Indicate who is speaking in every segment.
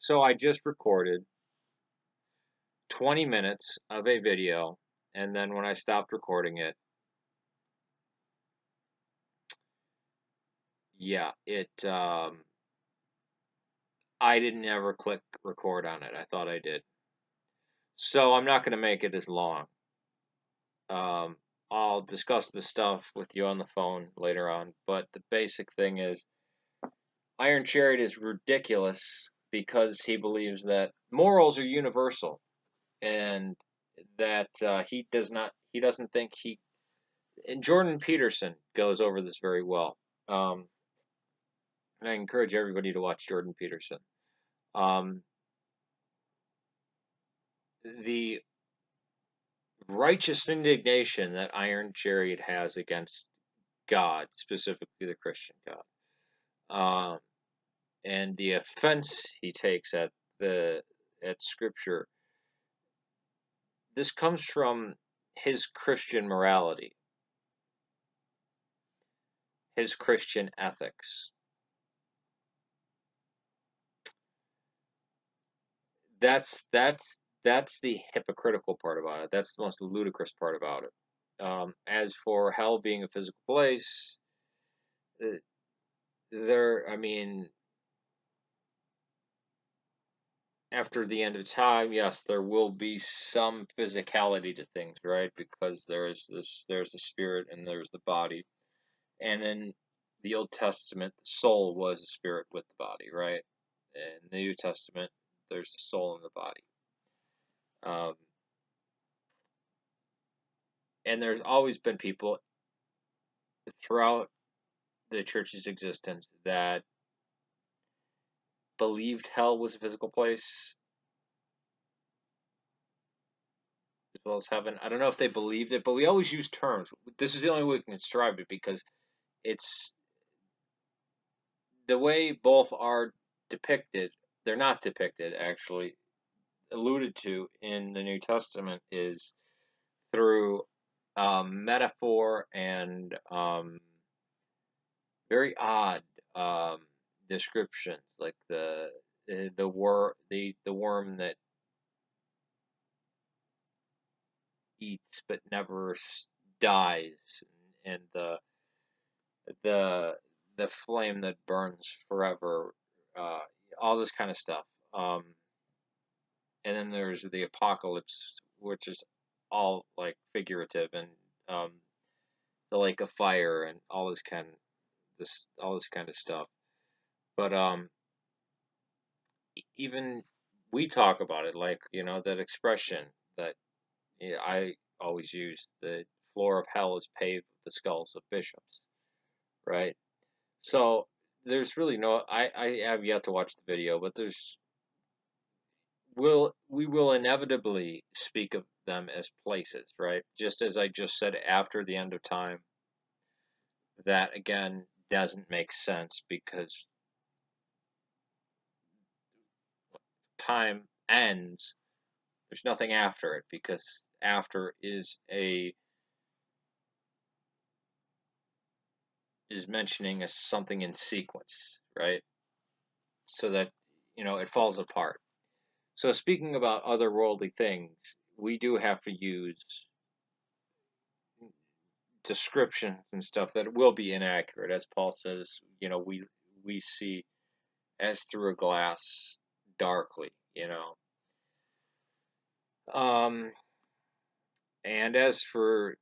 Speaker 1: So I just recorded 20 minutes of a video, and then when I stopped recording it, yeah, I didn't ever click record on it. I thought I did. So I'm not going to make it as long. Um, I'll discuss the stuff with you on the phone later on, but the basic thing is Iron Chariot is ridiculous because he believes that morals are universal and that he doesn't think and Jordan Peterson goes over this very well. Um, and I encourage everybody to watch Jordan Peterson. Um, the righteous indignation that Iron Chariot has against God, specifically the Christian God, um, and the offense he takes the at Scripture. This comes from his Christian morality, his Christian ethics. That's the hypocritical part about it. That's the most ludicrous part about it. As for hell being a physical place, uh, I mean, after the end of time, yes, there will be some physicality to things, right? Because there's the spirit and there's the body, and in the Old Testament, the soul was a spirit with the body, right? In the New Testament, there's the soul and the body. Um, and there's always been people throughout the church's existence that believed hell was a physical place as well as heaven. I don't know if they believed it, but we always use terms. This is the only way we can describe it because it's the way both are depicted. They're not depicted, actually, alluded to in the New Testament is through metaphor and very odd um, descriptions, like the worm that eats but never dies, and the the flame that burns forever, uh, all this kind of stuff. And then there's the apocalypse, which is all like figurative, and um, the lake of fire, and all this kind of stuff. But even we talk about it, like that expression that I always use: the floor of hell is paved with the skulls of bishops, right? So there's really no. I have yet to watch the video, but we will inevitably speak of them as places, right? Just as I just said after the end of time, that again doesn't make sense because time ends. There's nothing after it because after is mentioning as something in sequence, right? So that it falls apart. So speaking about otherworldly things, we do have to use descriptions and stuff that will be inaccurate, as Paul says. We see as through a glass darkly. Um, and as for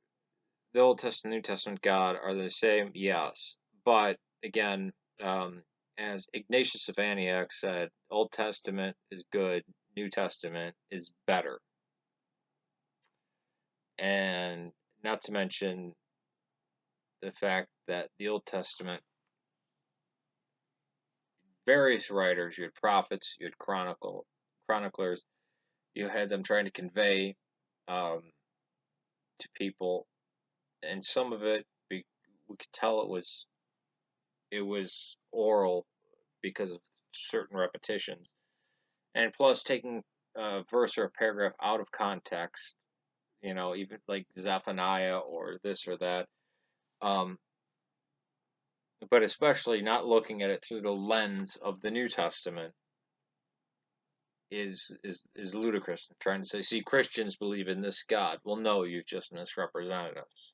Speaker 1: the Old Testament, New Testament, God are the same, yes, but again, as Ignatius of Antioch said, Old Testament is good, New Testament is better, and not to mention the fact that the Old Testament, various writers, you had prophets, you had chroniclers, you had them trying to convey um, to people, and some of it we could tell it was oral because of certain repetitions, and plus taking a verse or a paragraph out of context, even like Zephaniah or this or that, um, but especially not looking at it through the lens of the New Testament, is ludicrous. Trying to say, see, Christians believe in this God. Well, no, you've just misrepresented us.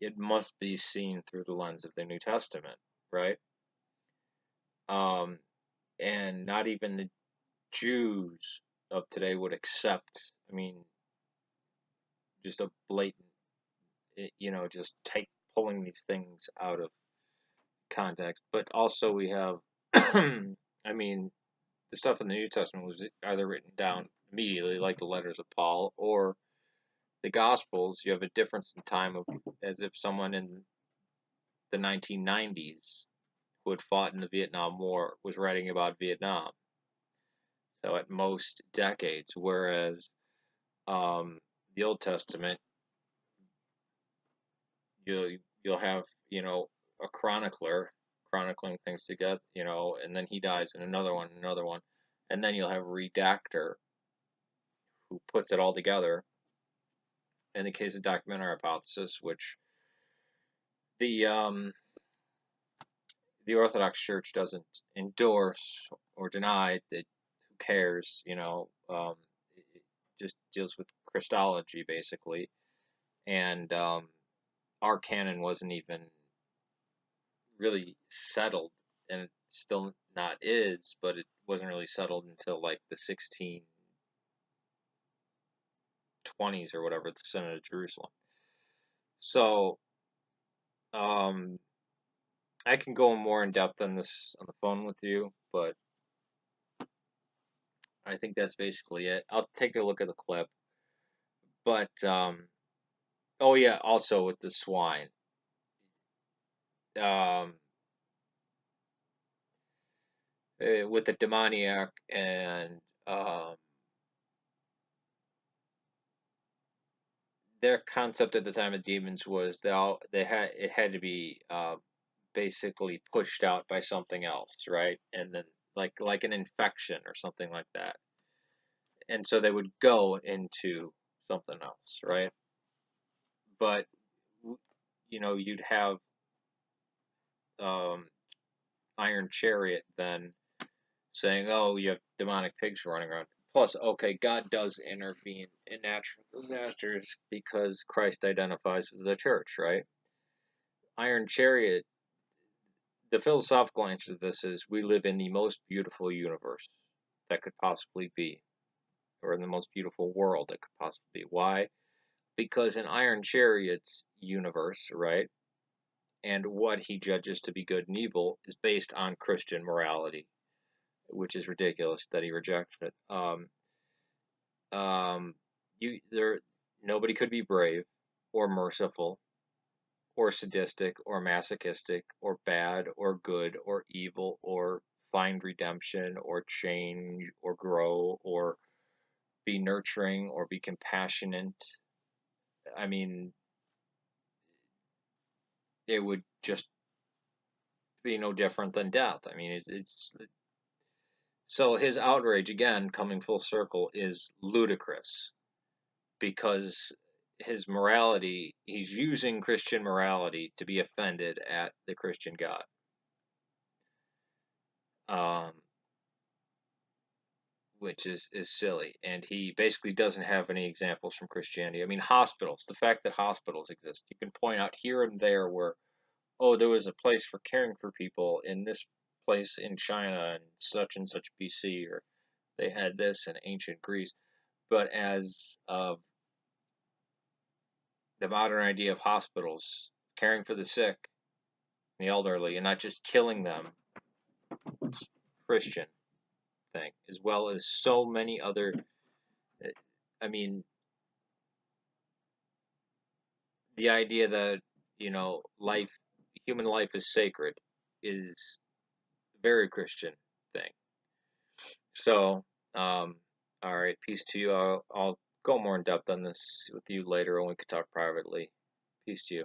Speaker 1: It must be seen through the lens of the New Testament, right? Um, and not even the Jews of today would accept. I mean, just a blatant, just pulling these things out of context. But also we have, I mean, the stuff in the New Testament was either written down immediately, like the letters of Paul, or the Gospels. You have a difference in time of as if someone in the 1990s who had fought in the Vietnam War was writing about Vietnam. So at most decades, whereas the Old Testament, you'll have a chronicler chronicling things together, and then he dies, and another one, and then you'll have a redactor who puts it all together. In the case of documentary hypothesis, which the the Orthodox Church doesn't endorse or deny, that who cares, it just deals with Christology basically, and our canon wasn't even really settled, and it still not is, but it wasn't really settled until like the 1620s or whatever, the Synod of Jerusalem. So I can go more in depth on this on the phone with you, but I think that's basically it. I'll take a look at the clip, but oh yeah, also with the swine, um, with the demoniac and their concept at the time of demons was it had to be basically pushed out by something else, right? And then like an infection or something like that, and so they would go into something else, right? But you'd have um, Iron Chariot then saying, "Oh, you have demonic pigs running around." Plus, okay, God does intervene in natural disasters because Christ identifies with the church, right? Iron Chariot, the philosophical answer to this is we live in the most beautiful universe that could possibly be, or in the most beautiful world that could possibly be. Why? Because in Iron Chariot's universe, right, and what he judges to be good and evil is based on Christian morality, which is ridiculous that he rejected it. You there, nobody could be brave or merciful or sadistic or masochistic or bad or good or evil or find redemption or change or grow or be nurturing or be compassionate. I mean, it would just be no different than death. I mean, it's so his outrage, again, coming full circle, is ludicrous because his morality, he's using Christian morality to be offended at the Christian God. Um, which is silly. And he basically doesn't have any examples from Christianity. I mean, hospitals, the fact that hospitals exist, you can point out here and there where, oh, there was a place for caring for people in this place in China and such BC, or they had this in ancient Greece. But as the modern idea of hospitals, caring for the sick and the elderly, and not just killing them, Christian thing, as well as so many other. I mean, the idea that human life is sacred, is a very Christian thing. So, all right, peace to you. I'll go more in depth on this with you later, and we could talk privately. Peace to you.